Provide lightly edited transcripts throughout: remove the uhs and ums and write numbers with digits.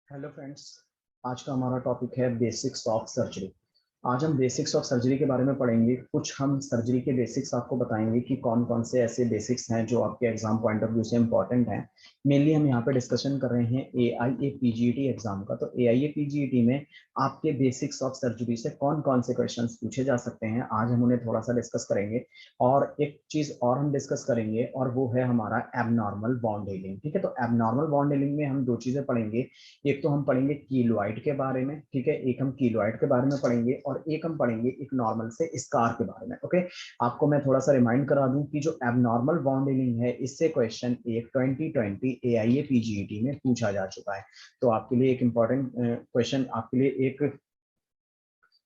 Hello friends. आज का हमारा टॉपिक है बेसिक्स ऑफ सर्जरी। आज हम बेसिक्स ऑफ सर्जरी के बारे में पढ़ेंगे। कुछ हम सर्जरी के बेसिक्स आपको बताएंगे कि कौन कौन से ऐसे बेसिक्स हैं जो आपके एग्जाम पॉइंट ऑफ व्यू से इंपॉर्टेंट हैं। मेनली हम यहाँ पे डिस्कशन कर रहे हैं AIA PGET एग्जाम का। तो AIA PGET में आपके बेसिक्स ऑफ सर्जरी से कौन कौन से क्वेश्चन पूछे जा सकते हैं, आज हम उन्हें थोड़ा सा डिस्कस करेंगे। और एक चीज और हम डिस्कस करेंगे और वो है हमारा एबनॉर्मल बॉन्ड हीलिंग। ठीक है, तो एबनॉर्मल बॉन्ड हीलिंग में हम दो चीजें पढ़ेंगे। एक तो हम पढ़ेंगे कीलोइड के बारे में, ठीक है, एक हम कीलोइड के बारे में पढ़ेंगे और एक हम पढ़ेंगे एक नॉर्मल से स्कार के बारे में। ओके, आपको मैं थोड़ा सा रिमाइंड करा दूं कि जो एबनॉर्मल बॉन्ड हीलिंग है इससे क्वेश्चन एक 2020 AIA PGET में पूछा जा चुका है। तो आपके लिए एक इंपॉर्टेंट क्वेश्चन,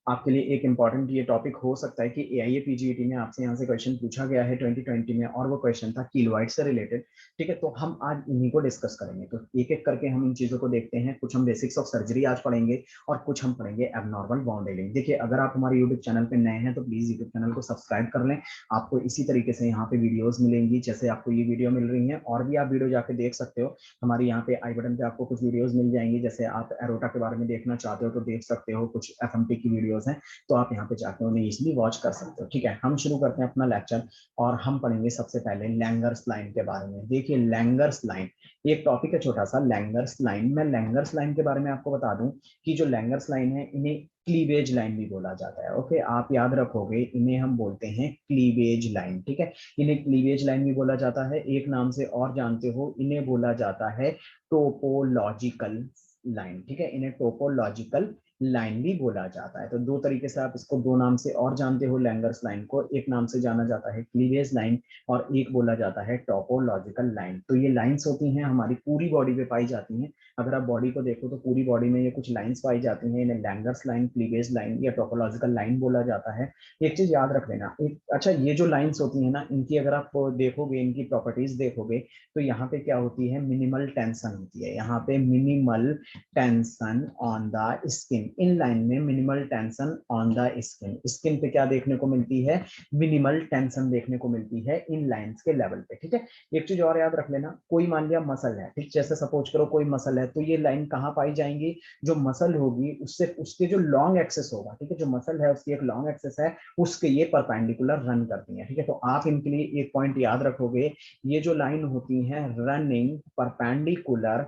आपके लिए एक इंपॉर्टेंट ये टॉपिक हो सकता है कि AIA PGET में आपसे यहाँ से क्वेश्चन पूछा गया है 2020 में और वो क्वेश्चन था कीलोइड से रिलेटेड। ठीक है, तो हम आज इन्हीं को डिस्कस करेंगे। तो एक एक करके हम इन चीजों को देखते हैं। कुछ हम बेसिक्स ऑफ सर्जरी आज पढ़ेंगे और कुछ हम पढ़ेंगे एबनॉर्मल बॉन्ड हीलिंग। देखिए, अगर आप हमारे यूट्यूब चैनल पे नए हैं तो प्लीज यूट्यूब चैनल को सब्सक्राइब कर लें। आपको इसी तरीके से यहाँ पे वीडियोज मिलेंगी जैसे आपको ये वीडियो मिल रही है, और भी आप वीडियो जाके देख सकते हो। हमारे यहाँ पे आई बटन पे आपको कुछ वीडियोज मिल जाएंगी। जैसे आप एरोटा के बारे में देखना चाहते हो तो देख सकते हो, कुछ FMP की वीडियोज हैं तो आप यहाँ पे जाकर उन्हें इजीली वॉच कर सकते हो। ठीक है, हम शुरू करते हैं अपना लेक्चर और हम पढ़ेंगे सबसे पहले लैंगर्स लाइन के बारे में। देखिए, लैंगर्स लाइन एक टॉपिक है छोटा सा, लैंगर्स लाइन। मैं लैंगर्स लाइन के बारे में आपको बता दूं कि जो लैंगर्स लाइन है इन्हें क्लीवेज लाइन भी बोला जाता है। ओके, आप याद रखोगे, इन्हें हम बोलते हैं क्लीवेज लाइन। ठीक है, इन्हें क्लीवेज लाइन भी बोला जाता है। एक नाम से और जानते हो, इन्हें बोला जाता है टोपोलॉजिकल लाइन। ठीक है, इन्हें टोपोलॉजिकल लाइन भी बोला जाता है। तो दो तरीके से आप इसको दो नाम से और जानते हो लैंगर्स लाइन को। एक नाम से जाना जाता है क्लीवेज लाइन और एक बोला जाता है टोपोलॉजिकल लाइन। तो ये लाइंस होती हैं, हमारी पूरी बॉडी पे पाई जाती हैं। अगर आप बॉडी को देखो तो पूरी बॉडी में ये कुछ लाइंस पाई जाती हैं। इन्हें लैंगर्स लाइन, क्लीवेज लाइन या टोपोलॉजिकल लाइन बोला जाता है। एक चीज याद रख लेना, एक अच्छा, ये जो लाइंस होती है ना, इनकी अगर आप देखोगे, इनकी प्रॉपर्टीज देखोगे तो यहाँ पे क्या होती है, मिनिमल टेंशन होती है। यहाँ पे minimal tension on the skin, इन लाइन में minimal tension on the skin. Skin पे क्या देखने को मिलती है, मिनिमल टेंशन देखने को मिलती है इन लाइंस के लेवल पे। ठीक है, एक चीज और याद रख लेना, कोई मान लिया मसल है, ठीक, जैसे सपोज करो कोई मसल है तो ये लाइन कहाँ पाई जाएंगी, जो मसल होगी उससे उसके जो लॉन्ग एक्सेस होगा, ठीक है, जो मसल है उसकी एक लॉन्ग एक्सेस है, उसके ये परपेंडिकुलर रन करती है। ठीक है, तो आप इनके लिए एक पॉइंट याद रखोगे, ये जो लाइन होती है running perpendicular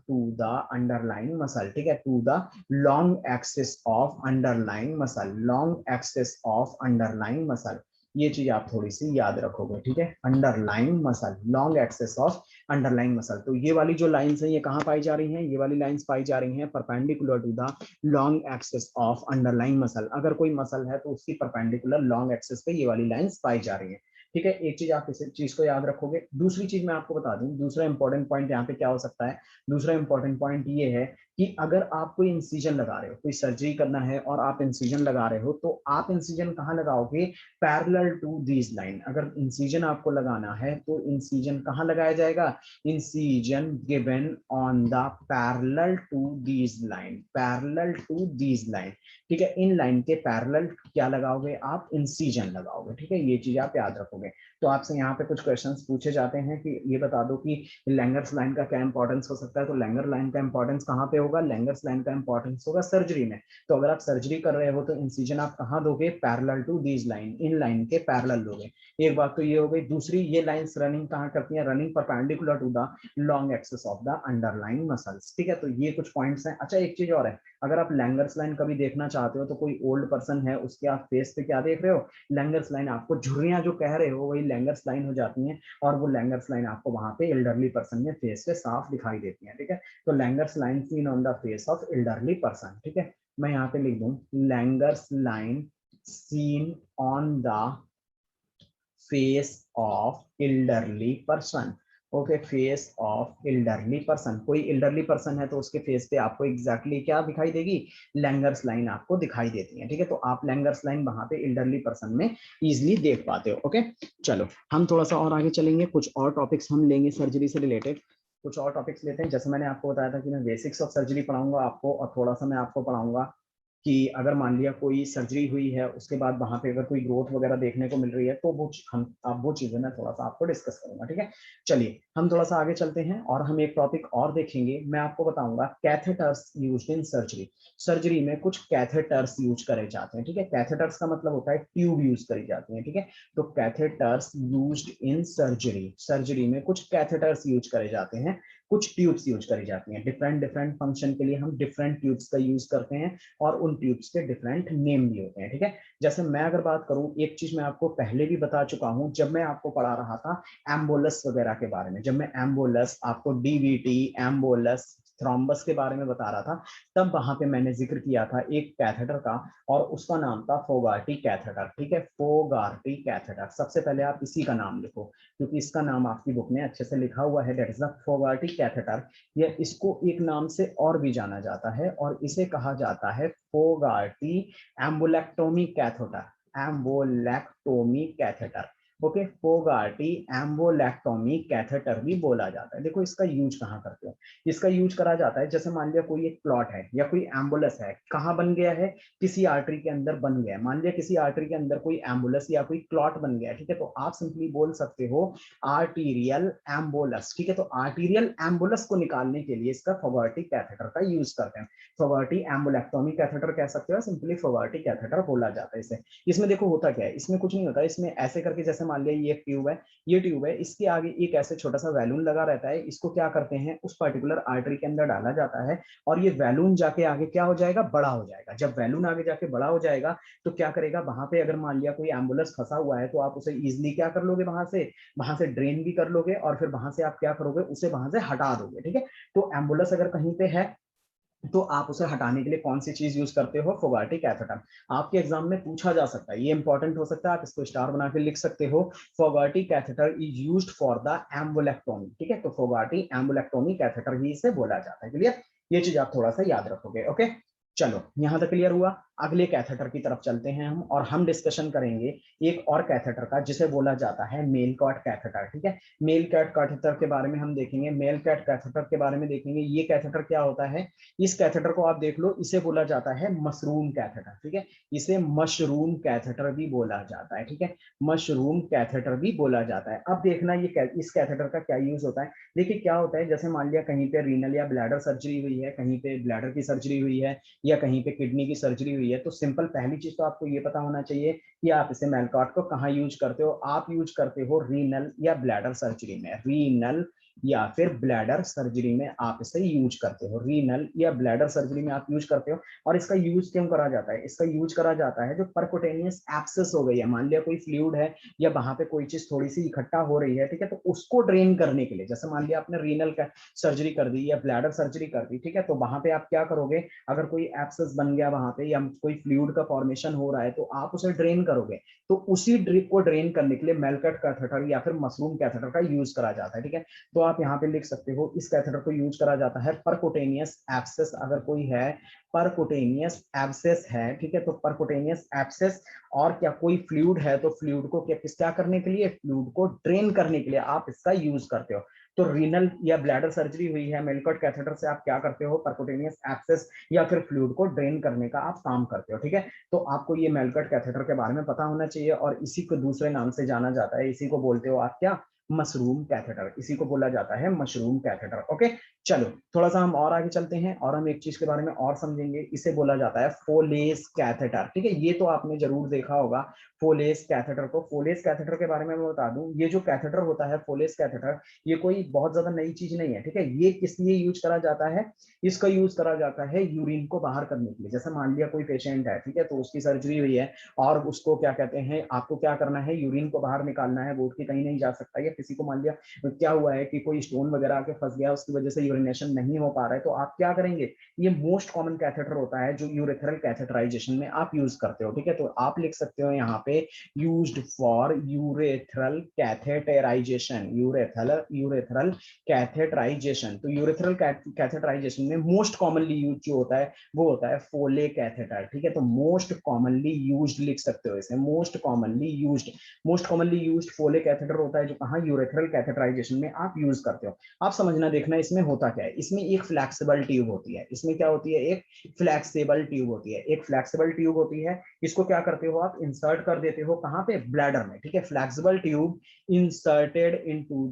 to the underline muscle. ठीक है, to the long axis of underline muscle, long axis of underline muscle. ये चीज आप थोड़ी सी याद रखोगे। ठीक है, underline muscle, long axis of underline muscle. तो ये वाली जो लाइंस है ये कहाँ पाई जा रही हैं, ये वाली लाइंस पाई जा रही हैं perpendicular to the long axis of underline muscle. अगर कोई मसल है तो उसकी परपेंडिकुलर लॉन्ग एक्सेस पे ये वाली लाइंस पाई जा रही है। ठीक है, एक चीज आप इस चीज को याद रखोगे। दूसरी चीज मैं आपको बता दूं, दूसरा इंपॉर्टेंट पॉइंट यहाँ पे क्या हो सकता है, दूसरा इंपॉर्टेंट पॉइंट ये है कि अगर आप कोई इंसिजन लगा रहे हो, कोई सर्जरी करना है और आप इंसिजन लगा रहे हो, तो आप इंसिजन कहाँ लगाओगे, पैरेलल टू दिस लाइन। अगर इंसिजन आपको लगाना है तो इंसिजन कहाँ लगाया जाएगा, incision given on the parallel to this line, parallel to this line. ठीक है, इन लाइन के पैरेलल क्या लगाओगे, आप इंसिजन लगाओगे। ठीक है, ये चीज आप याद रखोगे। तो आपसे यहाँ पे कुछ क्वेश्चंस पूछे जाते हैं कि ये बता दो कि लैंगर्स लाइन का क्या इंपॉर्टेंस हो सकता है। तो लैंगर लाइन का इंपॉर्टेंस कहाँ पे होगा, लैंगर्स लाइन का इंपॉर्टेंस होगा सर्जरी में। तो अगर आप सर्जरी कर रहे हो तो इंसिजन आप कहाँ दोगे, पैरेलल टू दिस लाइन, इन लाइन के पैरेलल दोगे। एक बात तो ये हो गई। दूसरी, ये लाइंस रनिंग कहाँ करती हैं, running perpendicular to the long axis of the underline muscles. ठीक है, तो ये कुछ पॉइंट्स हैं। अच्छा, एक चीज और है, अगर आप लैंगर्स लाइन कभी देखना चाहते हो तो कोई ओल्ड पर्सन है उसके आप फेस पे क्या देख रहे हो, लैंगर्स लाइन। आपको झुर्रियां जो कह रहे हो वही लैंगर्स लाइन हो जाती हैं और वो लैंगर्स लाइन आपको वहां पे एल्डरली पर्सन में फेस पे साफ दिखाई देती है। ठीक है, तो Langer's line seen on the face of elderly person. ठीक है, मैं यहाँ पे लिख दूं Langer's line seen on the face of elderly person. Okay, face of elderly person, कोई एल्डरली पर्सन है तो उसके फेस पे आपको एग्जैक्टली क्या दिखाई देगी, लैंगर्स लाइन आपको दिखाई देती है। ठीक है, तो आप लैंगर्स लाइन वहां पे एल्डरली पर्सन में इजिली देख पाते हो। ओके, चलो हम थोड़ा सा और आगे चलेंगे, कुछ और टॉपिक्स हम लेंगे सर्जरी से रिलेटेड, कुछ और टॉपिक्स लेते हैं। जैसे मैंने आपको बताया था कि मैं बेसिक्स ऑफ सर्जरी पढ़ाऊंगा आपको और थोड़ा सा मैं आपको पढ़ाऊंगा कि अगर मान लिया कोई सर्जरी हुई है, उसके बाद वहां पे अगर कोई ग्रोथ वगैरह देखने को मिल रही है, तो वो चीजें मैं थोड़ा सा आपको डिस्कस करूंगा, ठीक है। चलिए हम थोड़ा सा आगे चलते हैं और हम एक टॉपिक और देखेंगे। मैं आपको बताऊंगा catheters used in surgery. Surgery में कुछ कैथेटर्स यूज करे जाते हैं, ठीक है। कैथेटर्स का मतलब होता है ट्यूब यूज करी जाती है, ठीक है। तो catheters used in surgery, surgery में कुछ कैथेटर्स यूज करे जाते हैं, कुछ ट्यूब्स यूज करी जाती हैं। डिफरेंट डिफरेंट फंक्शन के लिए हम डिफरेंट ट्यूब्स का यूज करते हैं और उन ट्यूब्स के डिफरेंट नेम भी होते हैं, ठीक है। जैसे मैं अगर बात करूं, एक चीज मैं आपको पहले भी बता चुका हूं जब मैं आपको पढ़ा रहा था एम्बोलस वगैरह के बारे में, जब मैं एम्बोलस आपको डीवीटी, एम्बोलस, थ्रोम्बस के बारे में बता रहा था, तब वहां पे मैंने जिक्र किया था एक कैथेटर का और उसका नाम था फोगार्टी कैथेटर, ठीक है। फोगार्टी कैथेटर, सबसे पहले आप इसी का नाम लिखो क्योंकि इसका नाम आपकी बुक में अच्छे से लिखा हुआ है, दैट इज द फोगार्टी कैथेटर। या इसको एक नाम से और भी जाना जाता है और इसे कहा जाता है फोगार्टी एम्बुलेक्टोमी कैथेटर, एम्बोलेक्टोमी कैथेटर। ओके, फोगार्टी एम्बोलेक्टोमी कैथेटर भी बोला जाता है। देखो इसका यूज कहाँ करते हो, इसका यूज करा जाता है जैसे मान लिया कोई एक क्लॉट है या कोई एम्बुलस है, कहाँ बन गया है, किसी आर्टरी के अंदर बन गया है। मान लिया किसी आर्टरी के अंदर कोई एम्बुलस या कोई क्लॉट बन गया है, ठीक है, तो आप सिंपली बोल सकते हो आर्टीरियल एम्बुलस, ठीक है। तो आर्टीरियल एम्बुलस को निकालने के लिए इसका फोगार्टी कैथेटर का यूज करते हैं। फोगार्टी एम्बुलेक्टोमी कैथेटर कह सकते हो, सिंपली फोगार्टी कैथेटर बोला जाता है इसे। इसमें देखो होता क्या है, इसमें कुछ नहीं होता, इसमें ऐसे करके जैसे मान लिया ये एक ट्यूब है, ये ट्यूब है, इसके आगे एक ऐसे छोटा सा वैलून लगा रहता है, इसको क्या करते हैं उस पर्टिकुलर आर्टरी के अंदर डाला जाता है और ये वैलून जाके आगे क्या हो जाएगा, बड़ा हो जाएगा। जब वैलून आगे जाके बड़ा हो जाएगा तो क्या करेगा, वहां पे अगर मान लिया कोई एम्बुलेंस फंसा हुआ है तो आप उसे इजिली क्या कर लोगे, वहां से ड्रेन भी कर लोगे और फिर वहां से आप क्या करोगे, उसे वहां से हटा दोगे, ठीक है। तो एम्बुलेंस अगर कहीं पे है तो आप उसे हटाने के लिए कौन सी चीज यूज करते हो, फोगार्टी कैथेटर। आपके एग्जाम में पूछा जा सकता है, ये इंपॉर्टेंट हो सकता है, आप इसको स्टार बना के लिख सकते हो, Fogarty catheter is used for the embolectomy, ठीक है। तो फोगार्टी एम्बुलेक्टोमी कैथेटर ही इसे बोला जाता है, क्लियर। ये चीज आप थोड़ा सा याद रखोगे, ओके। चलो यहां तक क्लियर हुआ। अगले कैथेटर की तरफ चलते हैं हम और हम डिस्कशन करेंगे एक और कैथेटर का जिसे बोला जाता है मेल कॉट कैथेटर, ठीक है। मेल कैट कैथेटर के बारे में हम देखेंगे, मेल कैट कैथेटर के बारे में देखेंगे। ये कैथेटर क्या होता है, इस कैथेटर को आप देख लो, इसे बोला जाता है मशरूम कैथेटर, ठीक है। इसे मशरूम कैथेटर भी बोला जाता है, ठीक है। मशरूम कैथेटर भी बोला जाता है। अब देखना ये इस कैथेटर का क्या यूज होता है। देखिए क्या होता है, जैसे मान लिया कहीं पे रीनल या ब्लैडर सर्जरी हुई है, कहीं पे ब्लैडर की सर्जरी हुई है या कहीं पे किडनी की सर्जरी हुई है, तो सिंपल पहली चीज तो आपको ये पता होना चाहिए कि आप इसे मेलकॉट को कहाँ यूज करते हो। आप यूज करते हो रीनल या ब्लैडर सर्जरी में, रीनल या फिर ब्लैडर सर्जरी में आप इसे यूज करते हो, रीनल या ब्लैडर सर्जरी में आप यूज करते हो। और इसका यूज क्यों करा जाता है, इसका यूज करा जाता है जो परकुटेनियस एब्सेस हो गई है, मान लिया कोई फ्लूइड है या वहां पे कोई चीज थोड़ी सी इकट्ठा हो रही है, ठीक है, तो उसको ड्रेन करने के लिए, जैसे मान लिया आपने रीनल का सर्जरी कर दी या ब्लैडर सर्जरी कर दी, ठीक है, तो वहां पे आप क्या करोगे, अगर कोई एब्सेस बन गया वहां पे या कोई फ्लूइड का फॉर्मेशन हो रहा है तो आप उसे ड्रेन करोगे। तो उसी ड्रिप को ड्रेन करने के लिए मेलकट कैथेटर या फिर मशरूम कैथेटर का यूज करा जाता है, ठीक है। तो आप यहाँ पे लिख सकते हो इस कैथेटर को यूज करा जाता है परकुटेनियस एब्सेस अगर कोई है, परकुटेनियस एब्सेस है, ठीक है। तो परकुटेनियस एब्सेस और क्या कोई फ्लूइड है तो फ्लूइड को क्या करने के लिए, फ्लूइड को ड्रेन करने के लिए आप इसका यूज करते हो। तो रीनल या ब्लैडर सर्जरी हुई है, मेलकट कैथेटर से आप क्या करते हो, परकुटेनियस एब्सेस या फिर फ्लूइड को ड्रेन करने का आप काम करते हो, ठीक है। तो आपको ये मेलकट कैथेटर के बारे में पता होना चाहिए और इसी को दूसरे नाम से जाना जाता है, इसी को बोलते हो आप क्या, मशरूम कैथेटर, इसी को बोला जाता है मशरूम कैथेटर, ओके। चलो थोड़ा सा हम और आगे चलते हैं और हम एक चीज के बारे में और समझेंगे, इसे बोला जाता है फोलेस कैथेटर, ठीक है। ये तो आपने जरूर देखा होगा फोलेस कैथेटर को। फोलेस कैथेटर के बारे में मैं बता दूं, ये जो कैथेटर होता है फोलेस कैथेटर, ये कोई बहुत ज्यादा नई चीज नहीं है, ठीक है। ये किस लिए यूज करा जाता है, इसका यूज करा जाता है यूरिन को बाहर करने के लिए। जैसे मान लिया कोई पेशेंट है, ठीक है, तो उसकी सर्जरी हुई है और उसको क्या कहते हैं, आपको क्या करना है, यूरिन को बाहर निकालना है, वो उठ के कहीं नहीं जा सकता, या किसी को मान लिया क्या हुआ है कि कोई स्टोन वगैरह आके फंस गया, उसकी वजह से यूरिनेशन नहीं हो पा रहा है, तो आप क्या करेंगे, ये मोस्ट कॉमन कैथेटर होता है जो यूरेथ्रल कैथेटराइजेशन में आप यूज करते हो, ठीक है। तो आप लिख सकते हो यहाँ पे used for urethral catheterisation, urethral catheterisation. तो यूरेथ्रल कैथेटराइजेशन में मोस्ट कॉमनली यूज जो होता है वो होता है फोले कैथेटर, ठीक है। तो मोस्ट कॉमनली यूज्ड लिख सकते हो इसे, मोस्ट कॉमनली यूज्ड फोले कैथेटर होता है जो कहाँ यूरेथ्रल कैथेटराइजेशन में आप यूज करते हो। आप समझना देखना इसमें होता क्या है। इसमें एक फ्लेक्सिबल ट्यूब होती है। इसमें क्या होती है? एक फ्लेक्सिबल ट्यूब होती है। एक फ्लेक्सिबल ट्यूब होती है, इसको क्या करते हो आप? इंसर्ट कर देते हो कहां पे? ब्लैडर में, ठीक है। Flexible tube inserted into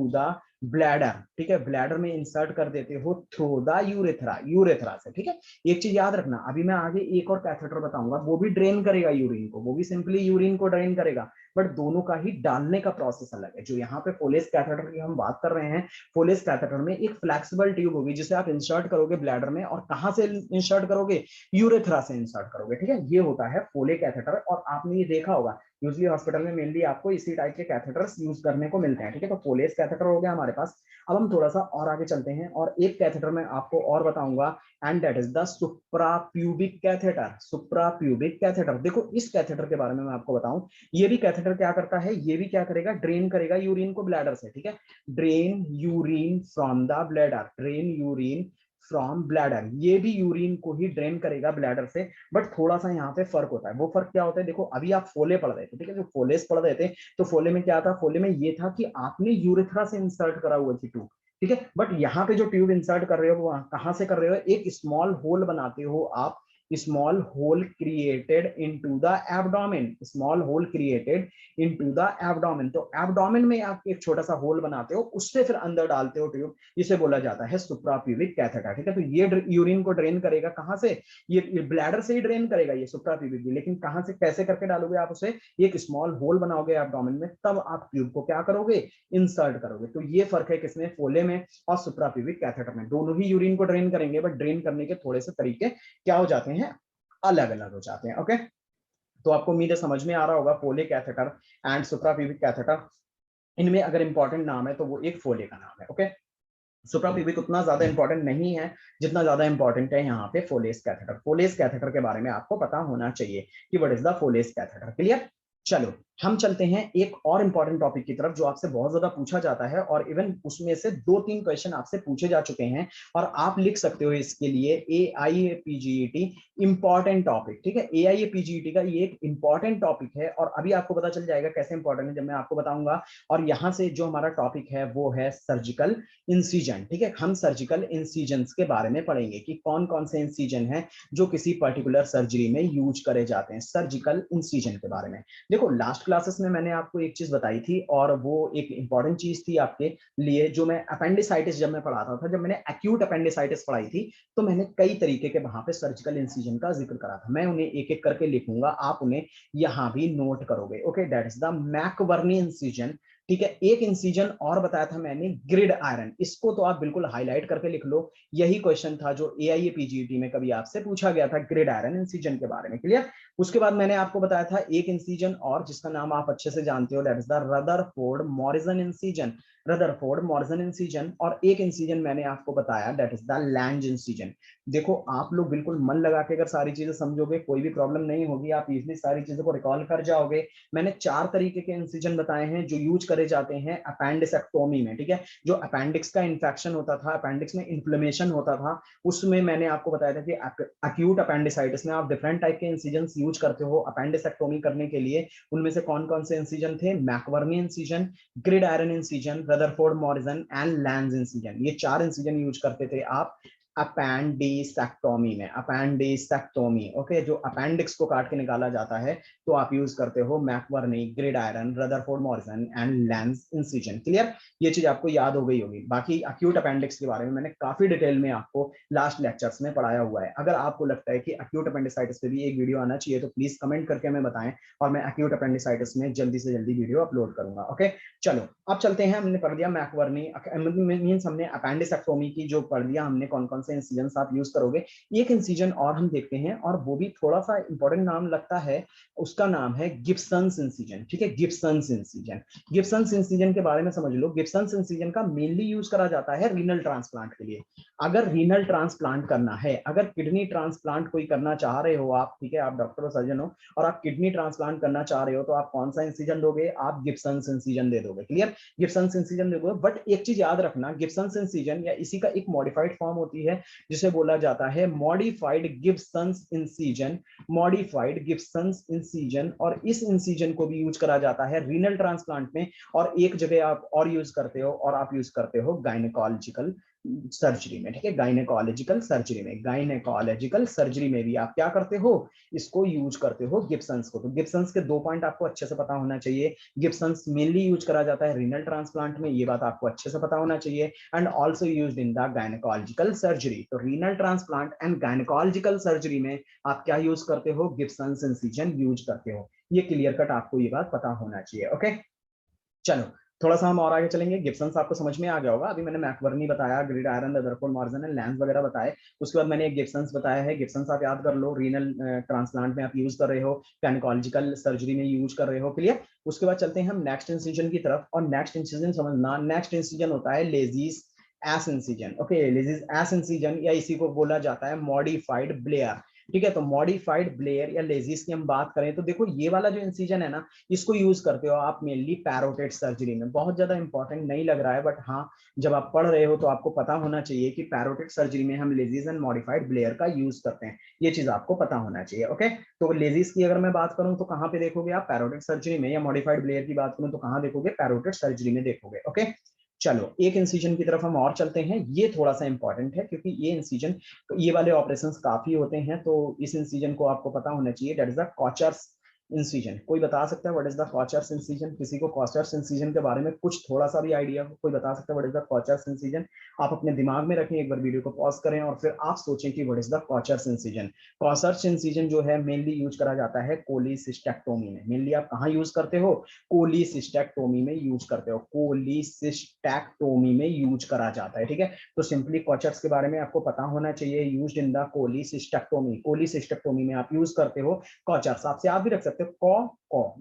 the bladder, ठीक है। ब्लैडर में इंसर्ट कर देते हो थ्रू द यूरेथ्रा, यूरेथ्रा से, ठीक है। एक चीज याद रखना, अभी मैं आगे एक और कैथेटर बताऊंगा, वो भी ड्रेन करेगा यूरिन को, वो भी सिंपली यूरिन को ड्रेन करेगा, बट दोनों का ही डालने का प्रोसेस अलग है। जो यहाँ पे फोलेस कैथेटर की हम बात कर रहे हैं, फोलेस कैथेटर में एक फ्लेक्सिबल ट्यूब होगी जिसे आप इंसर्ट करोगे ब्लैडर में, और कहां से इंसर्ट करोगे? यूरेथ्रा से इंसर्ट करोगे, ठीक है। ये होता है फोले कैथेटर, और आपने ये देखा होगा यूजली हॉस्पिटल में मेनली आपको इसी टाइप के कैथेटर्स यूज करने को मिलते हैं, ठीक है। तो फोलेस कैथेटर हो गया हमारे पास। अब हम थोड़ा सा और आगे चलते हैं, और एक कैथेटर में आपको और बताऊंगा, and that is the suprapubic catheter. Suprapubic catheter, देखो इस कैथेटर के बारे में मैं आपको बताऊं, ये भी कैथेटर क्या करता है? ये भी क्या करेगा? ड्रेन करेगा यूरिन को ब्लैडर से, ठीक है। Drain urine from the bladder, drain urine from bladder, ये भी यूरिन को ही ड्रेन करेगा ब्लैडर से। बट थोड़ा सा यहाँ पे फर्क होता है। वो फर्क क्या होता है? देखो अभी आप फोले पढ़ रहे थे, ठीक है, जो फोलेस पढ़ रहे थे, तो फोले में क्या था? फोले में ये था कि आपने यूरेथ्रा से इंसर्ट करा हुआ थी ट्यूब, ठीक है। बट यहाँ पे जो ट्यूब इंसर्ट कर रहे हो वो कहां से कर रहे हो? एक स्मॉल होल बनाते हो आप, small hole created into the abdomen, small hole created into the abdomen. तो एब्डोमेन में आप एक छोटा सा होल बनाते हो, उससे फिर अंदर डालते हो ट्यूब, इसे बोला जाता है सुप्राप्यूबिक कैथेटर, ठीक है। तो ये यूरिन को ड्रेन करेगा कहां से? ये ब्लैडर से ही ड्रेन करेगा ये सुप्राप्यूबिक भी, लेकिन कहां से, कैसे करके डालोगे आप उसे? एक स्मॉल होल बनाओगे एब्डोमेन में, तब आप ट्यूब को क्या करोगे? इंसर्ट करोगे। तो ये फर्क है किसमें? फोले में और सुप्राप्यूबिक कैथेटर में। दोनों ही यूरिन को ड्रेन करेंगे, बट ड्रेन करने के थोड़े से तरीके क्या हो जाते हैं? अलग अलग हो जाते हैं, ओके। तो आपको उम्मीद है समझ में आ रहा होगा फोले कैथेटर एंड सुप्राप्यूबिक कैथेटर, इनमें अगर इंपॉर्टेंट नाम है तो वो एक फोले का नाम है, ओके। सुप्राप्यूबिक उतना ज्यादा इंपॉर्टेंट नहीं है जितना ज्यादा इंपॉर्टेंट है यहाँ पे फोलेस कैथेटर। फोलेस कैथेटर के बारे में आपको पता होना चाहिए कि what is the Foley's catheter, clear. चलो हम चलते हैं एक और इंपॉर्टेंट टॉपिक की तरफ जो आपसे बहुत ज्यादा पूछा जाता है, और इवन उसमें से 2-3 क्वेश्चन आपसे पूछे जा चुके हैं, और आप लिख सकते हो इसके लिए AIAPGET इंपॉर्टेंट टॉपिक, ठीक है। AIAPGET का ये एक इंपॉर्टेंट टॉपिक है, और अभी आपको पता चल जाएगा कैसे इंपॉर्टेंट है जब मैं आपको बताऊंगा। और यहाँ से जो हमारा टॉपिक है वो है सर्जिकल इंसीजन, ठीक है। हम सर्जिकल इंसीजन के बारे में पढ़ेंगे कि कौन कौन से इंसीजन है जो किसी पर्टिकुलर सर्जरी में यूज करे जाते हैं, सर्जिकल इंसीजन के बारे में। देखो लास्ट क्लासेस में मैंने आपको एक चीज बताई थी, और वो एक इंपॉर्टेंट चीज थी आपके लिए, जो मैं अपेंडिसाइटिस जब मैं पढ़ाता था, जब मैंने एक्यूट अपेंडिसाइटिस पढ़ाई थी, तो मैंने कई तरीके के वहां पे सर्जिकल इंसीजन का जिक्र करा था। मैं उन्हें एक एक करके लिखूंगा, आप उन्हें यहां भी नोट करोगे, okay. That is the McBurney incision, ठीक है। एक इंसीजन और बताया था मैंने, ग्रिड आयरन, इसको तो आप बिल्कुल हाईलाइट करके लिख लो। यही क्वेश्चन था जो AIAPGET में कभी आपसे पूछा गया था, ग्रिड आयरन इंसीजन के बारे में, क्लियर। उसके बाद मैंने आपको बताया था एक इंसीजन और जिसका नाम आप अच्छे से जानते हो, that is the Rutherford Morrison incision, Rutherford Morrison incision. और एक इंसीजन मैंने आपको बताया, that is the Lange incision. देखो आप लोग बिल्कुल मन लगा के अगर सारी चीजें समझोगे कोई भी प्रॉब्लम नहीं होगी, आप इजिली सारी चीजों को रिकॉल कर जाओगे। मैंने 4 तरीके के इंसीजन बताए हैं जो यूज करे जाते हैं अपेंडिसेक्टोमी में, ठीक है। जो अपेंडिक्स का इंफेक्शन होता था, अपेंडिक्स में इन्फ्लेमेशन होता था, उसमें मैंने आपको बताया था कि अक्यूट अपेंडिसाइटिस में आप डिफरेंट टाइप के इंसीजन यूज करते हो अपेंडिसेक्टोमी करने के लिए। उनमें से कौन कौन से इंसीजन थे? McBurney incision, grid iron incision, Rutherford Morrison and Lanz incision. ये 4 इंसीजन यूज करते थे आप अपेंडिसेक्टोमी में, अपेंडिसेक्टोमी, ओके। जो अपेंडिक्स को काट के निकाला जाता है तो आप यूज करते हो McBurney, grid iron, Rutherford Morrison and Lanz incision, clear. ये चीज आपको याद हो गई होगी। बाकी अक्यूट अपेंडिक्स के बारे में मैंने काफी डिटेल में आपको लास्ट लेक्चर्स में पढ़ाया हुआ है। अगर आपको लगता है कि अक्यूट अपेंडिसाइटिस पे भी एक वीडियो आना चाहिए तो प्लीज कमेंट करके हमें बताएं, और मैं अक्यूट अपेंडिसाइटिस में जल्दी से जल्दी वीडियो अपलोड करूंगा, ओके। चलो अब चलते हैं, हमने पढ़ दिया मैकवर्नी मींस, हमने अपेंडिसेक्टोमी की जो पढ़ दिया हमने, कौन कौन से इंसीजन आप यूज करोगे। एक इंसीजन और हम देखते हैं, और वो भी थोड़ा सा इंपॉर्टेंट नाम लगता है, उसका नाम है गिब्सन्स इंसीजन, ठीक है। गिब्सन्स इंसीजन, गिब्सन्स इंसीजन के बारे में समझ लो। गिब्सन्स इंसीजन का मेनली यूज करा जाता है रीनल ट्रांसप्लांट के लिए। अगर रीनल ट्रांसप्लांट करना है, अगर किडनी ट्रांसप्लांट कोई करना चाह रहे हो आप, ठीक है, आप डॉक्टर और सर्जन हो और आप किडनी ट्रांसप्लांट करना चाह रहे हो, तो आप कौन सा इंसीजन दोगे? आप गिब्सन्स इंसीजन दे दोगे, क्लियर। गिब्सन्स इंसिजन देखोगे। बट एक चीज याद रखना, गिब्सन्स इंसिजन या इसी का एक मॉडिफाइड फॉर्म होती है जिसे बोला जाता है मॉडिफाइड गिब्सन्स इंसिजन, मॉडिफाइड गिब्सन्स इंसिजन। और इस इंसिजन को भी यूज करा जाता है रीनल ट्रांसप्लांट में, और एक जगह आप और यूज करते हो, और आप यूज करते हो गायनेकोलॉजिकल सर्जरी में, ठीक है, गायनेकोलॉजिकल सर्जरी में। गायनेकोलॉजिकल सर्जरी में भी आप क्या करते हो, इसको यूज करते हो गिब्सन्स को। तो गिब्सन्स के 2 पॉइंट आपको अच्छे से पता होना चाहिए। गिब्सन्स मेनली यूज करा जाता है रीनल ट्रांसप्लांट में, ये बात आपको अच्छे से पता होना चाहिए, and also used in the gynaecological surgery. तो renal transplant and gynaecological surgery में आप क्या यूज करते हो, गिब्सन्स इंसिजन यूज करते हो। ये क्लियर कट आपको ये बात पता होना चाहिए। ओके, चलो थोड़ा सा हम और आगे चलेंगे। गिब्सन्स आपको समझ में आ गया होगा। अभी मैंने मैकबर्नी बताया, grid iron, Rutherford, Morrison and Lanz वगैरह बताए। उसके बाद मैंने एक गिब्सन्स बताया है। गिब्सन्स आप याद कर लो, रीनल ट्रांसप्लांट में आप यूज कर रहे हो, गायनेकोलॉजिकल सर्जरी में यूज कर रहे हो। क्लियर। उसके बाद चलते हैं हम नेक्स्ट इंसिजन की तरफ, और नेक्स्ट इंसिजन समझना, नेक्स्ट इंसिजन होता है lazy S incision. Okay, lazy S incision या इसी को बोला जाता है मॉडिफाइड ब्लेयर। ठीक है, तो मॉडिफाइड ब्लेयर या लेजिस की हम बात करें तो देखो ये वाला जो इंसिजन है ना, इसको यूज करते हो आप मेनली पैरोटिड सर्जरी में। बहुत ज्यादा इंपॉर्टेंट नहीं लग रहा है, बट हाँ जब आप पढ़ रहे हो तो आपको पता होना चाहिए कि पैरोटिड सर्जरी में हम लेजिस एंड मॉडिफाइड ब्लेयर का यूज करते हैं। ये चीज आपको पता होना चाहिए। ओके, तो लेजिस की अगर मैं बात करूं तो कहां पे देखोगे आप, पैरोटिड सर्जरी में। या मॉडिफाइड ब्लेयर की बात करूं तो कहां देखोगे, पैरोटिड सर्जरी में देखोगे। ओके, चलो एक इंसिजन की तरफ हम और चलते हैं। ये थोड़ा सा इंपॉर्टेंट है क्योंकि ये इंसिजन, ये वाले ऑपरेशंस काफी होते हैं, तो इस इंसिजन को आपको पता होना चाहिए। That is the Kocher's incision. कोई बता सकता है what is the Kocher's incision? किसी को कॉचर्स इंसिजन के बारे में कुछ थोड़ा सा भी आइडिया हो? कोई बता सकता है what is the Kocher's incision? आप अपने दिमाग में रखें, एक बार वीडियो को पॉज करें और फिर आप सोचें कि what is the Kocher's incision. Kocher's incision जो है मेनली यूज करा जाता है कोलिसिस्टेक्टोमी में। मेनली आप कहाँ यूज करते हो, कोलिसिस्टेक्टोमी में यूज करते हो। कोलिसिस्टेक्टोमी में यूज करा जाता है। ठीक है, तो सिंपली कॉचर्स के बारे में आपको पता होना चाहिए। यूज्ड इन द कोलिसिस्टेक्टोमी, कोलिसिस्टेक्टोमी में आप यूज करते हो कॉचर्स। आप याद भी रख सकते हो, कॉ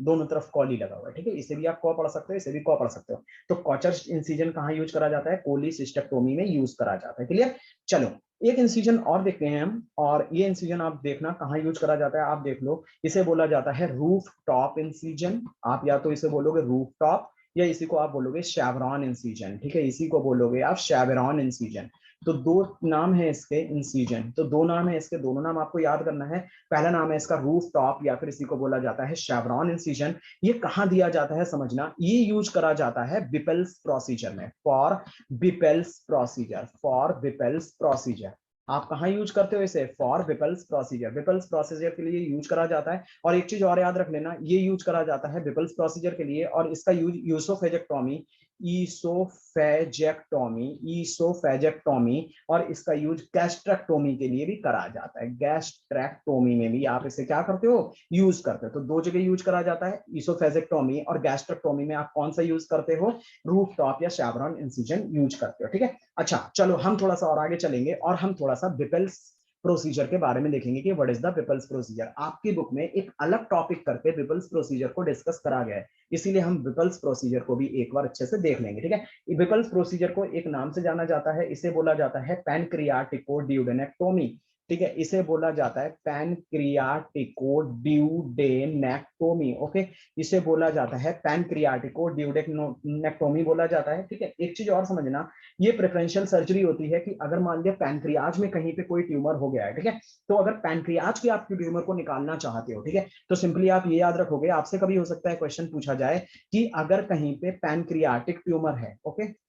दोनों तरफ कॉल ही लगा हुआ है। ठीक है, इसे भी आप कॉ पढ़ सकते हो, इसे भी कॉ पढ़ सकते हो। तो कॉचर्स इंसिजन कहाँ यूज करा जाता है, कोलिसिस्टेक्टोमी में यूज करा जाता है। क्लियर। चलो एक इंसिजन और देखते हैं हम, और ये इंसिजन आप देखना कहाँ यूज करा जाता है, आप देख लो। इसे बोला जाता है रूफ टॉप इंसिजन। आप या तो इसे बोलोगे रूफ टॉप, या इसी को आप बोलोगे शेवरॉन इंसिजन। ठीक है, इसी को बोलोगे आप शेवरॉन इंसिजन। तो 2 नाम है इसके इंसिजन, तो 2 नाम है इसके, दोनों नाम आपको याद करना है। पहला नाम है इसका रूफ टॉप, या फिर इसी को बोला जाता है शेवरॉन इंसिजन। ये कहाँ दिया जाता है समझना, ये यूज करा जाता है बिपेल्स प्रोसीजर में, फॉर बिपेल्स प्रोसीजर, फॉर बिपेल्स प्रोसीजर। आप कहाँ यूज करते हो इसे, फॉर बिपेल्स प्रोसीजर। बिपेल्स प्रोसीजर के लिए यूज करा जाता है। और एक चीज और याद रख लेना, ये यूज करा जाता है बिपेल्स प्रोसीजर के लिए, और इसका यूज यूसोफेजेक्टोमी, ईसोफेजेक्टोमी, ईसोफेजेक्टोमी, और इसका यूज गैस्ट्रेक्टोमी के लिए भी करा जाता है। गैस्ट्रेक्टोमी में भी आप इसे क्या करते हो, यूज करते हो। तो 2 जगह यूज करा जाता है, ईसोफेजेक्टोमी और गैस्ट्रेक्टोमी में आप कौन सा यूज करते हो, रूफ टॉप या शेवरॉन इंसिजन यूज करते हो। ठीक है, अच्छा चलो हम थोड़ा सा और आगे चलेंगे, और हम थोड़ा सा बिपेल्स प्रोसीजर के बारे में देखेंगे कि व्हाट इज द बिपेल्स प्रोसीजर। आपकी बुक में एक अलग टॉपिक करके बिपेल्स प्रोसीजर को डिस्कस करा गया है, इसीलिए हम बिपेल्स प्रोसीजर को भी एक बार अच्छे से देख लेंगे। ठीक है, बिपेल्स प्रोसीजर को एक नाम से जाना जाता है, इसे बोला जाता है पैनक्रियाटिकोड्यूडेनेक्टोमी। ठीक है, इसे बोला जाता है पैनक्रियाटिकोड्यूडेनेक्टोमी। ओके, इसे बोला जाता है पैनक्रियाटिकोड्यूडेनेक्टोमी बोला जाता है। ठीक है, एक चीज और समझना, ये प्रेफरेंशियल सर्जरी होती है कि अगर मान लिया पैनक्रियाज में कहीं पे कोई ट्यूमर हो गया है, ठीक है, तो अगर पैनक्रियाज की आपकी ट्यूमर को निकालना चाहते हो, ठीक है, तो सिंपली आप ये याद रखोगे, आपसे कभी हो सकता है क्वेश्चन पूछा जाए कि अगर कहीं पे पैनक्रियाटिक ट्यूमर है, ओके,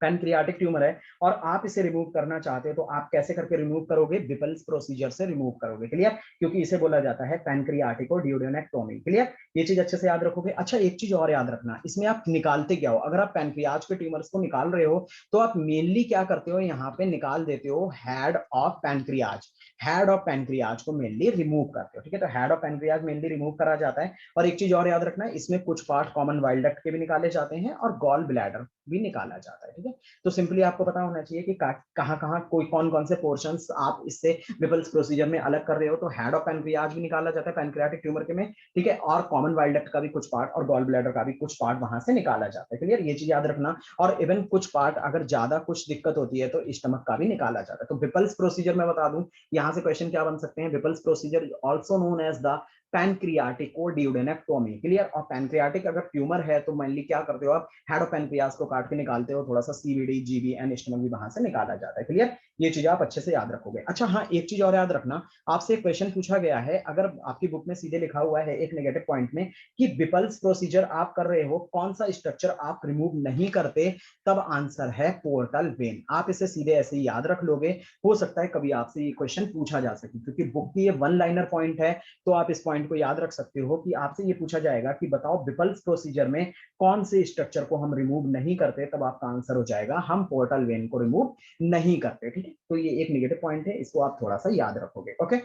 पैनक्रियाटिक ट्यूमर है और आप इसे रिमूव करना चाहते हो, तो आप कैसे करके रिमूव करोगे, बिपेल्स प्रोसीजर से रिमूव करोगे। क्लियर, क्योंकि इसे बोला जाता है पैनक्रियाटिकोड्यूडेनेक्टोमी। क्लियर, ये चीज अच्छे से याद रखोगे। अच्छा एक चीज और याद रखना, इसमें आप निकालते क्या हो, अगर आप पैनक्रियाज के ट्यूमर्स को निकाल रहे हो तो आप मेनली क्या करते हो, यहाँ पे निकाल देते हो head of pancreas, head of pancreas को मेनली रिमूव करते हो। ठीक है, तो head of pancreas mainly remove करा जाता है। और एक चीज और याद रखना, इसमें कुछ पार्ट कॉमन वाइल डक्ट के भी निकाले जाते हैं और गॉल ब्लैडर भी निकाला जाता है। ठीक है, तो सिंपली आपको पता होना चाहिए कि कहाँ कहाँ कोई कौन कौन से पोर्शंस आप इससे बिपेल्स प्रोसीजर में अलग कर रहे हो। तो हेड ऑफ पैनक्रियाज भी निकाला जाता है पैनक्रियाटिक ट्यूमर के में, ठीक है, और कॉमन वाइल डक्ट का भी कुछ पार्ट और गॉल ब्लैडर का भी कुछ पार्ट वहां से निकाला जाता है। क्लियर, ये चीज याद रखना। और इवन कुछ पार्ट अगर ज्यादा कुछ दिक्कत होती है तो स्टमक का भी निकाला जाता है। तो बिपेल्स प्रोसीजर में बता दूं, यहाँ से क्वेश्चन क्या बन सकते हैं, Whipple's procedure also known as the pancreaticoduodenectomy, clear. और पैनक्रियाटिक अगर ट्यूमर है तो मेनली क्या करते हो आप, हेड ऑफ पैनक्रियास को काट के निकालते हो, थोड़ा सा सीवीडी जीबी एंड स्टमक भी वहां से निकाला जाता है, क्लियर। ये चीज आप अच्छे से याद रखोगे। अच्छा हाँ, एक चीज और याद रखना, आपसे एक क्वेश्चन पूछा गया है, अगर आपकी बुक में सीधे लिखा हुआ है एक नेगेटिव पॉइंट में कि विपल्स प्रोसीजर आप कर रहे हो, कौन सा स्ट्रक्चर आप रिमूव नहीं करते, तब आंसर है पोर्टल वेन। आप इसे सीधे ऐसे ही याद रख लोगे, हो सकता है कभी आपसे ये क्वेश्चन पूछा जा सके, क्योंकि बुक की ये वन लाइनर पॉइंट है, तो आप इस पॉइंट को याद रख सकते हो कि आपसे ये पूछा जाएगा कि बताओ विपल्स प्रोसीजर में कौन से स्ट्रक्चर को हम रिमूव नहीं करते, तब आपका आंसर हो जाएगा हम पोर्टल वेन को रिमूव नहीं करते, ठीक है। तो ये एक नेगेटिव पॉइंट है, इसको आप थोड़ा सा याद रखोगे, ओके।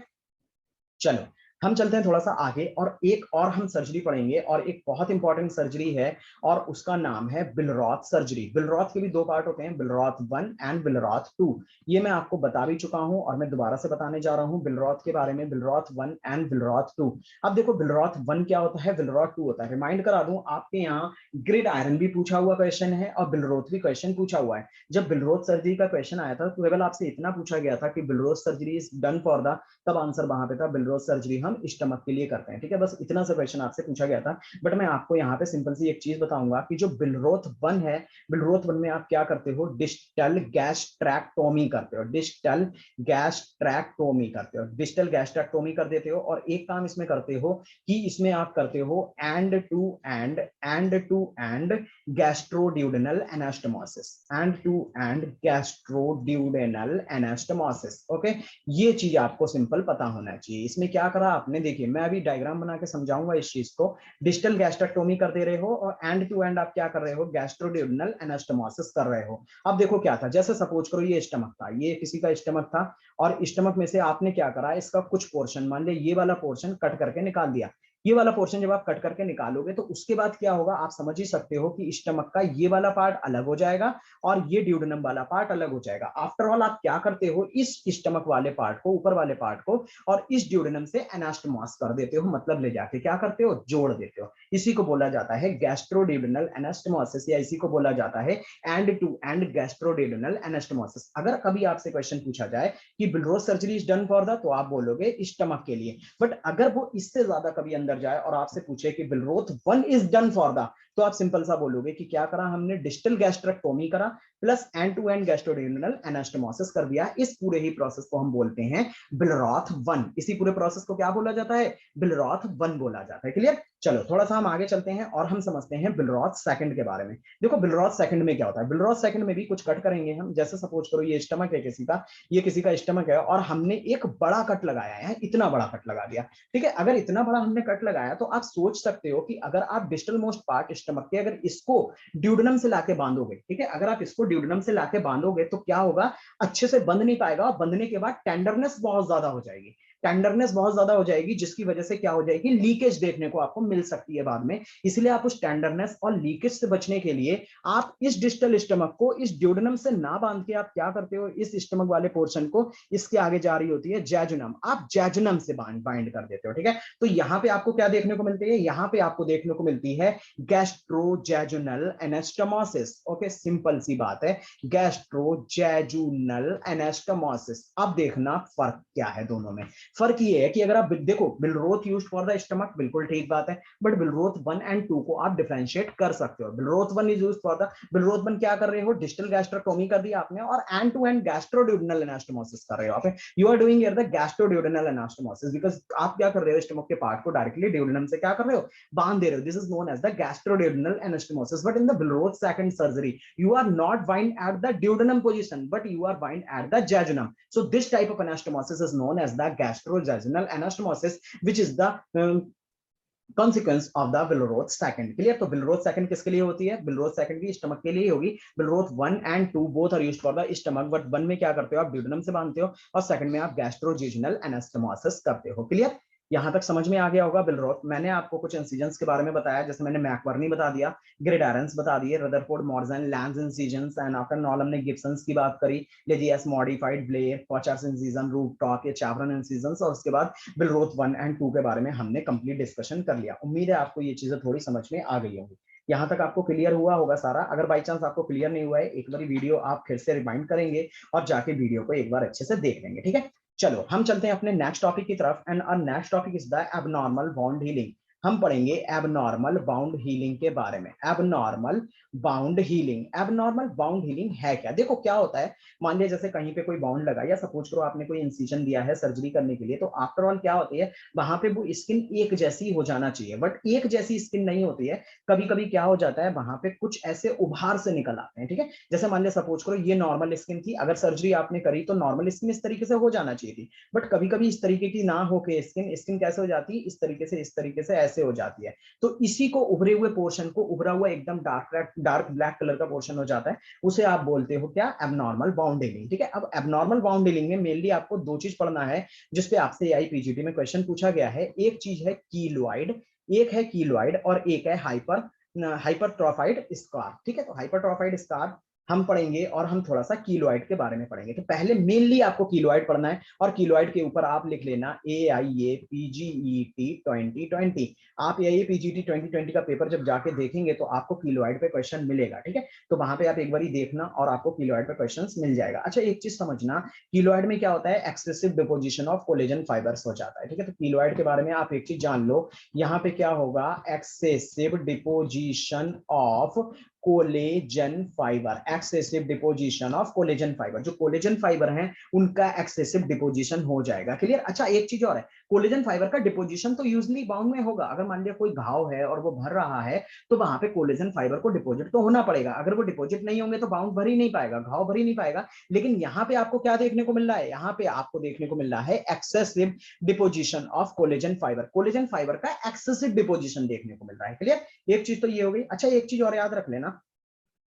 चलो हम चलते हैं थोड़ा सा आगे, और एक और हम सर्जरी पढ़ेंगे, और एक बहुत इंपॉर्टेंट सर्जरी है, और उसका नाम है बिलरॉथ सर्जरी। बिलरॉथ के भी दो पार्ट होते हैं, बिलरॉथ 1 एंड बिलरॉथ 2। ये मैं आपको बता भी चुका हूं और मैं दोबारा से बताने जा रहा हूं बिलरॉथ के बारे में, बिलरॉथ 1 एंड बिलरॉथ 2। अब देखो बिलरॉथ 1 क्या होता है, बिलरॉथ 2 होता है। रिमाइंड करा दूं, आपके यहाँ ग्रिड आयरन भी पूछा हुआ क्वेश्चन है और बिलरोथ भी क्वेश्चन पूछा हुआ है। जब बिलरोथ सर्जरी का क्वेश्चन आया था तो केवल आपसे इतना पूछा गया था कि Billroth surgery is done for the, तब आंसर वहां पे था बिलरोथ सर्जरी हम स्टमक के लिए करते हैं, ठीक है। बस इतना सा क्वेश्चन आपसे पूछा गया था। बट मैं आपको यहाँ पे सिंपल सी एक चीज बताऊंगा कि जो बिलरोथ 1 है, बिलरोथ 1 में आप क्या करते हो, डिस्टल गैस्ट्रैक्टोमी करते हो, डिस्टल गैस्ट्रैक्टोमी करते हो, डिस्टल गैस्ट्रैक्टोमी कर देते हो। और एक काम इसमें करते हो कि इसमें आप करते हो end to end gastroduodenal anastomosis, end to end gastroduodenal anastomosis, okay. ये चीज आपको सिंपल पता होना चाहिए। इसमें क्या करा आपने, देखिए मैं अभी डायग्राम बना के समझाऊंगा इस चीज को। डिस्टल गैस्ट्रेक्टोमी कर दे रहे हो और एंड टू एंड आप क्या कर रहे हो, गैस्ट्रोड्यूडेनल एनास्टोमोसिस कर रहे हो। अब देखो क्या था, जैसे सपोज करो ये स्टमक था, ये किसी का स्टमक था, और स्टमक में से आपने क्या करा, इसका कुछ पोर्शन, मान लिया ये वाला पोर्शन कट करके निकाल दिया। ये वाला पोर्शन जब आप कट करके निकालोगे तो उसके बाद क्या होगा, आप समझ ही सकते हो कि स्टमक का ये वाला पार्ट अलग हो जाएगा और ये ड्यूडेनम वाला पार्ट अलग हो जाएगा। आफ्टर ऑल आप क्या करते हो, इस स्टमक वाले पार्ट को, ऊपर वाले पार्ट को, और इस ड्यूडेनम से एनास्टोमोस कर देते हो, मतलब ले जाके क्या करते हो, जोड़ देते हो। इसी को बोला जाता है गैस्ट्रोड्यूडेनल एनास्टोमोसिस, या इसी को बोला जाता है end to end gastroduodenal anastomosis. अगर कभी आपसे क्वेश्चन पूछा जाए कि Billroth surgery is done for the, तो आप बोलोगे स्टमक के लिए। बट अगर वो इससे ज्यादा कभी अंदर जाए और आपसे पूछे कि Billroth 1 is done for the, तो आप सिंपल सा बोलोगे कि क्या करा हमने, डिस्टल गैस्ट्रेक्टोमी करा plus end to end gastroduodenal anastomosis कर दिया। इस पूरे ही प्रोसेस को हम बोलते हैं बिलरॉथ 1। इसी पूरे प्रोसेस को क्या बोला जाता है, बिलरॉथ 1 बोला जाता है, क्लियर। चलो थोड़ा सा हम आगे चलते हैं और हम समझते हैं बिलरॉथ 2 के बारे में। देखो बिलरॉथ 2 में क्या होता है, बिलरॉथ 2 में भी कुछ कट करेंगे हम। जैसे सपोज करो ये स्टमक है किसी का, ये किसी का स्टमक है, और हमने एक बड़ा कट लगाया है, इतना बड़ा कट लगा दिया, ठीक है। अगर इतना बड़ा हमने कट लगाया तो आप सोच सकते हो कि अगर आप डिस्टल मोस्ट पार्ट स्टमक के, अगर इसको ड्यूडेनम से लाके बांधोगे, ठीक है, अगर आप इसको ड्यूडेनम से लाके बांधोगे तो क्या होगा, अच्छे से बंध नहीं पाएगा, और बंधने के बाद टेंडरनेस बहुत ज्यादा हो जाएगी, टेंडरनेस बहुत ज्यादा हो जाएगी, जिसकी वजह से क्या हो जाएगी, लीकेज देखने को आपको मिल सकती है बाद में। इसलिए आप उस टेंडरनेस और लीकेज से बचने के लिए आप इस डिस्टल स्टमक को इस ड्यूडेनम से ना बांध के आप क्या करते हो, इस स्टमक वाले पोर्शन को, इसके आगे जा रही होती है जैजुनम, आप जैजुनम से बाइंड कर देते हो, ठीक है। तो यहां पे आपको क्या देखने को मिलती है, यहां पे आपको देखने को मिलती है गैस्ट्रोजेजुनल एनास्टोमोसिस, ओके। सिंपल सी बात है, गैस्ट्रोजेजुनल एनास्टोमोसिस। अब देखना फर्क क्या है दोनों में। फर्क ये है कि अगर आप देखो बिलरोथ यूज्ड फॉर द स्टमक, बिल्कुल ठीक बात है, बट बिलरोथ 1 एंड 2 को आप डिफरेंशिएट कर सकते हो। बिलरोथ 1 इज यूज्ड फॉर द, बिलरोथ 1 क्या कर रहे हो, डिस्टल गैस्ट्रोटोमी कर दिया आपने, और end to end gastroduodenal anastomosis कर रहे हो आप। You are doing here the gastroduodenal anastomosis, because आप क्या कर रहे हो, स्टमक के पार्ट को डायरेक्टली ड्यूडेनम से क्या कर रहे हो, बांध दे रहे हो। This is known as the gastroduodenal anastomosis. But in the Billroth 2 surgery you are not bind at the duodenum position, but you are bind at the jejunum. So this type of anastomosis is known as the gastrojejunal anastomosis, which is the consequence of the बिलरोथ 2। Clear. तो बिलरोथ 2 किसके लिए होती है, बिलरोथ 2 भी stomach के लिए होगी। Billroth 1 and 2 both are used for the stomach, but 1 में क्या करते हो आप, ड्यूडेनम से बांधते हो, और 2 में आप गैस्ट्रोजेजुनल एनास्टोमोसिस करते हो, क्लियर। यहां तक समझ में आ गया होगा बिलरोथ। मैंने आपको कुछ इंसिजन्स के बारे में बताया, जैसे मैंने मैकबर्नी बता दिया, ग्रिडायरंस बता दिए, Rutherford, Morrison, Lanz incisions, and after नॉल हमने गिब्संस की बात करी, lazy S modified, Blair, Kocher's incision, rooftop, ये चावरन इंसिजन्स, और उसके बाद बिलरोथ 1 एंड 2 के बारे में हमने कंप्लीट डिस्कशन कर लिया। उम्मीद है आपको ये चीजें थोड़ी समझ में आ गई होंगी। यहाँ तक आपको क्लियर हुआ होगा सारा। अगर बाई चांस आपको क्लियर नहीं हुआ है, एक बार वीडियो आप फिर से रिमाइंड करेंगे और जाके वीडियो को एक बार अच्छे से देख लेंगे, ठीक है। चलो हम चलते हैं अपने नेक्स्ट टॉपिक की तरफ, and our next topic is the abnormal wound healing. हम पढ़ेंगे एबनॉर्मल बाउंड हीलिंग के बारे में। Abnormal wound healing, abnormal wound healing है क्या? देखो क्या होता है, मान लिया जैसे कहीं पे कोई बाउंड लगा, या सपोज करो आपने कोई इंसिजन दिया है सर्जरी करने के लिए, तो आफ्टर ऑल क्या होती है, वहां पे वो स्किन एक जैसी हो जाना चाहिए, बट एक जैसी स्किन नहीं होती है। कभी कभी क्या हो जाता है, वहां पे कुछ ऐसे उभार से निकल आते हैं, ठीक है। जैसे मान लिया सपोज करो ये नॉर्मल स्किन थी, अगर सर्जरी आपने करी तो नॉर्मल स्किन इस तरीके से हो जाना चाहिए थी, बट कभी कभी इस तरीके की ना होके स्किन स्किन कैसे हो जाती है, इस तरीके से ऐसे हो जाती है। तो इसी को उभरे हुए पोर्शन को, उभरा हुआ एकदम डार्क ब्लैक कलर का पोर्शन हो जाता है, उसे आप बोलते हो क्या, एबनॉर्मल बाउंड हीलिंग, ठीक है। अब एबनॉर्मल बाउंड हीलिंग में मेनली आपको दो चीज पढ़ना है, जिसपे आपसे आईपीजीटी में क्वेश्चन पूछा गया है। एक चीज है कीलॉइड, एक है कीलॉइड और एक है हाइपरट्रॉफाइड स्कार, ठीक है। तो हाइपरट्रॉफाइड स्कार हम पढ़ेंगे, और हम थोड़ा सा कीलॉइड के बारे में पढ़ेंगे। तो पहले मेनली आपको कीलॉइड पढ़ना है, और कीलॉइड के ऊपर आप लिख लेना AIAPGET 2020। आप AIAPGET 2020 का पेपर जब जाके देखेंगे तो आपको कीलॉइड पे क्वेश्चन मिलेगा, ठीक है। तो वहां पे आप एक बार देखना और आपको कीलॉइड पे क्वेश्चन मिल जाएगा। अच्छा एक चीज समझना, कीलॉइड में क्या होता है, excessive deposition of collagen fibres हो जाता है, ठीक है। तो कीलॉइड के बारे में आप एक चीज जान लो, यहाँ पे क्या होगा, excessive deposition of collagen fibre, excessive deposition of collagen fibre, जो कोलेजन फाइबर हैं उनका एक्सेसिव डिपोजिशन हो जाएगा, क्लियर। अच्छा एक चीज और है, कोलेजन फाइबर का डिपोजिशन तो यूजली बाउंड में होगा, अगर मान लिया कोई घाव है और वो भर रहा है तो वहां पे कोलेजन फाइबर को डिपोजिट तो होना पड़ेगा, अगर वो डिपोजिट नहीं होंगे तो बाउंड भर ही नहीं पाएगा, घाव भर ही नहीं पाएगा। लेकिन यहाँ पे आपको क्या देखने को मिल रहा है, यहाँ पे आपको देखने को मिल रहा है excessive deposition of collagen fibre, collagen fibre का एक्सेसिव डिपोजिशन देखने को मिल रहा है, क्लियर। एक चीज तो ये हो गई। अच्छा एक चीज और याद रख लेना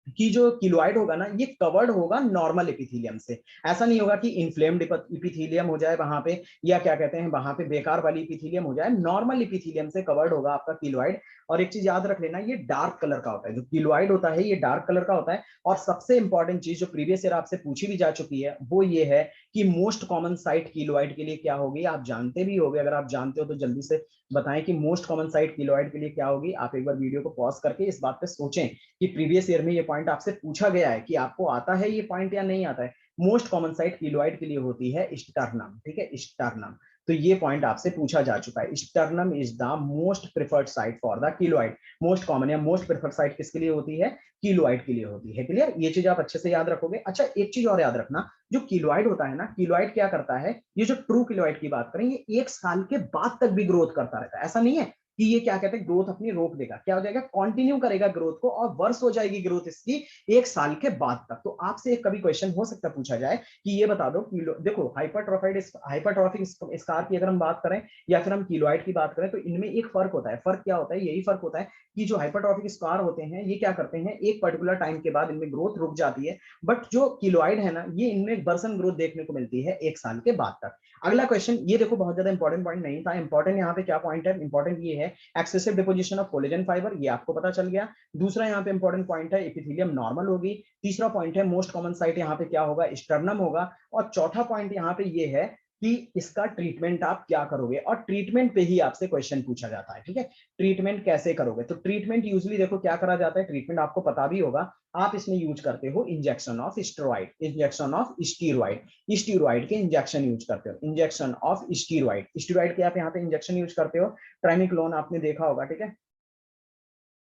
कि जो किलोइड होगा ना, ये कवर्ड होगा नॉर्मल एपिथेलियम से, ऐसा नहीं होगा कि इन्फ्लेम्ड एपिथेलियम हो जाए वहां पे, या क्या कहते हैं वहां पे बेकार वाली एपिथेलियम हो जाए, नॉर्मल एपिथेलियम से कवर्ड होगा आपका किलोइड। और एक चीज याद रख लेना, ये डार्क कलर का होता है, जो किलोइड होता है ये डार्क कलर का होता है। और सबसे इंपॉर्टेंट चीज जो प्रीवियस ईयर आपसे पूछी भी जा चुकी है वो ये है कि मोस्ट कॉमन साइट किलोइड के लिए क्या होगी, आप जानते भी होगे, अगर आप जानते हो तो जल्दी से बताएं कि मोस्ट कॉमन साइट किलोइड के लिए क्या होगी। आप एक बार वीडियो को पॉज करके इस बात पे सोचें कि प्रीवियस ईयर में ये पॉइंट आपसे पूछा गया है कि आपको आता है ये पॉइंट या नहीं आता है। मोस्ट कॉमन साइट किलोइड के लिए होती है स्टर्नम, ठीक है, स्टर्नम। तो ये पॉइंट आपसे पूछा जा चुका है, sternum is the most preferred site for the keloid. Most common या मोस्ट प्रेफर्ड साइट किसके लिए होती है, किलोइड के लिए होती है, क्लियर। ये चीज आप अच्छे से याद रखोगे। अच्छा एक चीज और याद रखना, जो किलोइड होता है ना, किलोइड क्या करता है, ये जो ट्रू किलोइड की बात करें, ये एक साल के बाद तक भी ग्रोथ करता रहता है, ऐसा नहीं है कि ये क्या कहते हैं ग्रोथ अपनी रोक देगा, क्या हो जाएगा, कंटिन्यू करेगा ग्रोथ को, और वर्ष हो जाएगी ग्रोथ इसकी एक साल के बाद तक। तो आपसे एक कभी क्वेश्चन हो सकता है पूछा जाए कि ये बता दो देखो हाइपरट्रॉफिक स्कार की अगर हम बात करें या फिर हम किलोइड की बात करें, तो इनमें एक फर्क होता है। फर्क क्या होता है, यही फर्क होता है कि जो हाइपरट्रॉफिक स्कार होते हैं ये क्या करते हैं, एक पर्टिकुलर टाइम के बाद इनमें ग्रोथ रुक जाती है, बट जो किलोइड है ना, ये इनमें बर्सन ग्रोथ देखने को मिलती है एक साल के बाद तक। अगला क्वेश्चन ये देखो, बहुत ज्यादा इंपॉर्टेंट पॉइंट नहीं था, इंपॉर्टेंट यहाँ पे क्या पॉइंट है, इंपॉर्टेंट ये है excessive deposition of collagen fibre, ये आपको पता चल गया। दूसरा यहाँ पे इंपॉर्टेंट पॉइंट है एपिथेलियम नॉर्मल होगी। तीसरा पॉइंट है मोस्ट कॉमन साइट यहाँ पे क्या होगा, स्टर्नम होगा। और चौथा पॉइंट यहाँ पे ये है कि इसका ट्रीटमेंट आप क्या करोगे, और ट्रीटमेंट पे ही आपसे क्वेश्चन पूछा जाता है, ठीक है। ट्रीटमेंट कैसे करोगे, तो ट्रीटमेंट यूजली देखो क्या करा जाता है, ट्रीटमेंट आपको पता भी होगा, आप इसमें यूज करते हो injection of steroid, injection of steroid, steroid के इंजेक्शन यूज करते हो, इंजेक्शन ऑफ स्टीरॉइड, स्टीरॉइड के आप यहाँ पे इंजेक्शन यूज करते हो। ट्राइनिक्लोन आपने देखा होगा, ठीक है।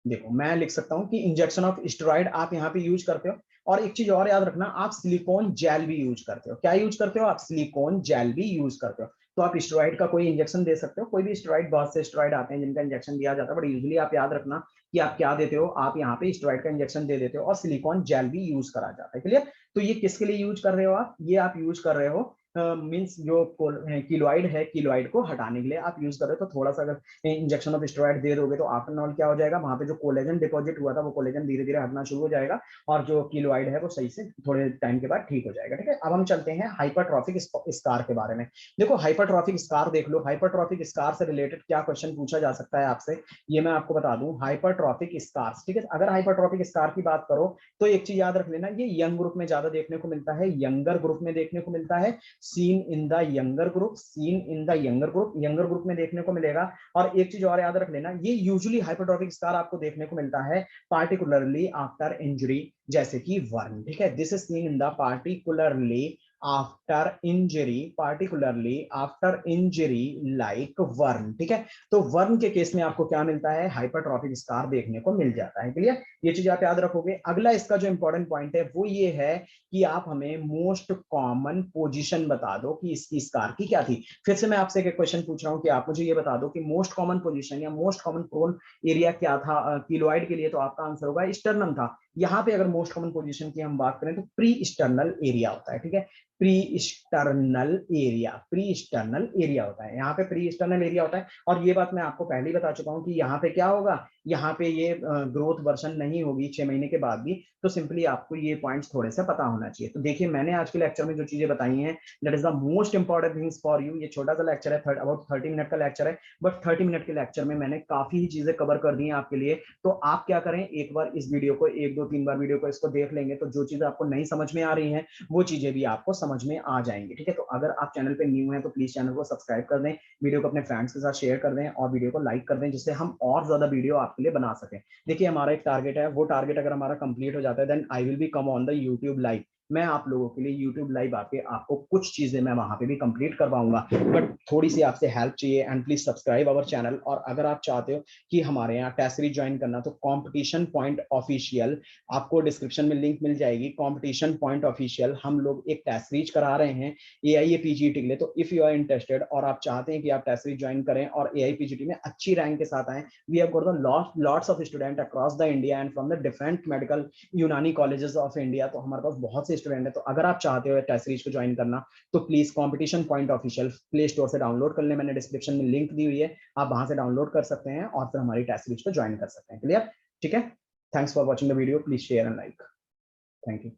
देखो मैं लिख सकता हूं कि इंजेक्शन ऑफ स्टेरॉइड आप यहाँ पे यूज करते हो। और एक चीज और याद रखना, आप सिलिकॉन जेल भी यूज करते हो, क्या यूज करते हो, आप सिलिकॉन जेल भी यूज करते हो। तो आप स्टेरॉइड का कोई इंजेक्शन दे सकते हो, कोई भी स्टेरॉइड, बहुत से स्टेरॉइड आते हैं जिनका इंजेक्शन दिया जाता है, बट यूजली आप याद रखना कि आप क्या देते हो, आप यहाँ पे स्टेरॉइड का इंजेक्शन दे देते हो, और सिलिकॉन जेल भी यूज करा जाता है, क्लियर। तो ये किसके लिए यूज कर रहे हो आप, ये आप यूज कर रहे हो मीन्स जो किलोइड है, किलोइड को हटाने के लिए आप यूज कर रहे हो। तो थोड़ा सा अगर इंजेक्शन ऑफ स्टेरॉइड दे दोगे तो आफ्टर ऑल क्या हो जाएगा, वहां पे जो कोलेजन डिपॉजिट हुआ था वो कोलेजन धीरे धीरे हटना शुरू हो जाएगा, और जो किलोइड है वो सही से थोड़े टाइम के बाद ठीक हो जाएगा, ठीक है। अब हम चलते हैं हाइपरट्रॉफिक स्कार के बारे में। देखो हाइपरट्रॉफिक स्कार देख लो, हाइपरट्रॉफिक स्कार से रिलेटेड क्या क्वेश्चन पूछा जा सकता है आपसे, ये मैं आपको बता दूं। हाइपरट्रॉफिक स्कार्स, ठीक है, अगर हाइपरट्रॉफिक स्कार की बात करो तो एक चीज याद रख लेना, ये यंग ग्रुप में ज्यादा देखने को मिलता है, यंगर ग्रुप में देखने को मिलता है, seen in the younger group, seen in the younger group में देखने को मिलेगा। और एक चीज और याद रख लेना, ये यूजुअली हाइपरट्रॉफिक स्कार आपको देखने को मिलता है पार्टिकुलरली आफ्टर इंजरी, जैसे कि वर्न, ठीक है। This is seen in the particularly after injury, particularly after injury like worm. ठीक है, तो वर्म के केस में आपको क्या मिलता है, हाइपरट्रॉफिक स्कार देखने को मिल जाता है। क्लियर, ये चीज आप याद रखोगे। अगला इसका जो इंपॉर्टेंट पॉइंट है वो ये है कि आप हमें मोस्ट कॉमन पोजीशन बता दो कि इसकी स्कार की क्या थी। फिर से मैं आपसे एक क्वेश्चन पूछ रहा हूं कि आप मुझे ये बता दो कि मोस्ट कॉमन पोजीशन या मोस्ट कॉमन प्रोन एरिया क्या था कीलोइड के लिए, तो आपका आंसर होगा स्टर्नम था। यहाँ पे अगर मोस्ट कॉमन पोजीशन की हम बात करें तो प्री स्टर्नल एरिया होता है। ठीक है, pre sternal area, pre sternal area होता है, यहाँ पे प्री स्टर्नल एरिया होता है। और ये बात मैं आपको पहले ही बता चुका हूँ कि यहाँ पे क्या होगा, यहाँ पे ये ग्रोथ वर्सन नहीं होगी 6 महीने के बाद भी। तो सिंपली आपको ये पॉइंट्स थोड़े से पता होना चाहिए। तो देखिए मैंने आज के लेक्चर में जो चीजें बताई हैं, that is the most important things for you. ये छोटा सा लेक्चर है, अबाउट 30 मिनट का लेक्चर है, बट 30 मिनट के लेक्चर में मैंने काफी ही चीजें कवर कर दी हैं आपके लिए। तो आप क्या करें, एक बार इस वीडियो को 1 2 3 बार वीडियो को इसको देख लेंगे तो जो चीजें आपको नहीं समझ में आ रही हैं वो चीजें भी आपको समझ में आ जाएंगी। ठीक है, तो अगर आप चैनल पे न्यू हैं तो प्लीज चैनल को सब्सक्राइब कर दें, वीडियो को अपने फ्रेंड्स के साथ शेयर कर दें और वीडियो को लाइक कर दें, जिससे हम और ज्यादा वीडियो आपके लिए बना सकें। देखिए हमारा एक टारगेट है, वो टारगेट अगर हमारा कंप्लीट हो जाता है then I will be come on the YouTube live. मैं आप लोगों के लिए यूट्यूब लाइव आके आपको कुछ चीजें मैं वहां पे भी कंप्लीट करवाऊंगा, बट थोड़ी सी आपसे हेल्प चाहिए। And please subscribe our channel. और अगर आप चाहते हो कि हमारे यहाँ टेस्ट सीरीज ज्वाइन करना तो कंपटीशन पॉइंट ऑफिशियल, आपको डिस्क्रिप्शन में लिंक मिल जाएगी। कंपटीशन पॉइंट ऑफिशियल, हम लोग एक टेस्ट सीरीज करा रहे हैं AIAPGT के लिए। तो इफ यू आर इंटरेस्टेड और आप चाहते हैं कि आप टेस्ट सीरीज ज्वाइन करें और AIPGT में अच्छी रैंक के साथ आए, we have got the lots of student across the India and from the different medical Unani colleges of India. तो हमारे पास बहुत से स्टूडेंट हैं। तो अगर आप चाहते हो टेस्ट सीरीज को ज्वाइन करना तो please competition point official play store से डाउनलोड कर ले, मैंने डिस्क्रिप्शन में लिंक दी हुई है, आप वहां से डाउनलोड कर सकते हैं और फिर हमारी टेस्ट सीरीज को ज्वाइन कर सकते हैं। क्लियर, ठीक है। Thanks for watching the video, please share and like. Thank you.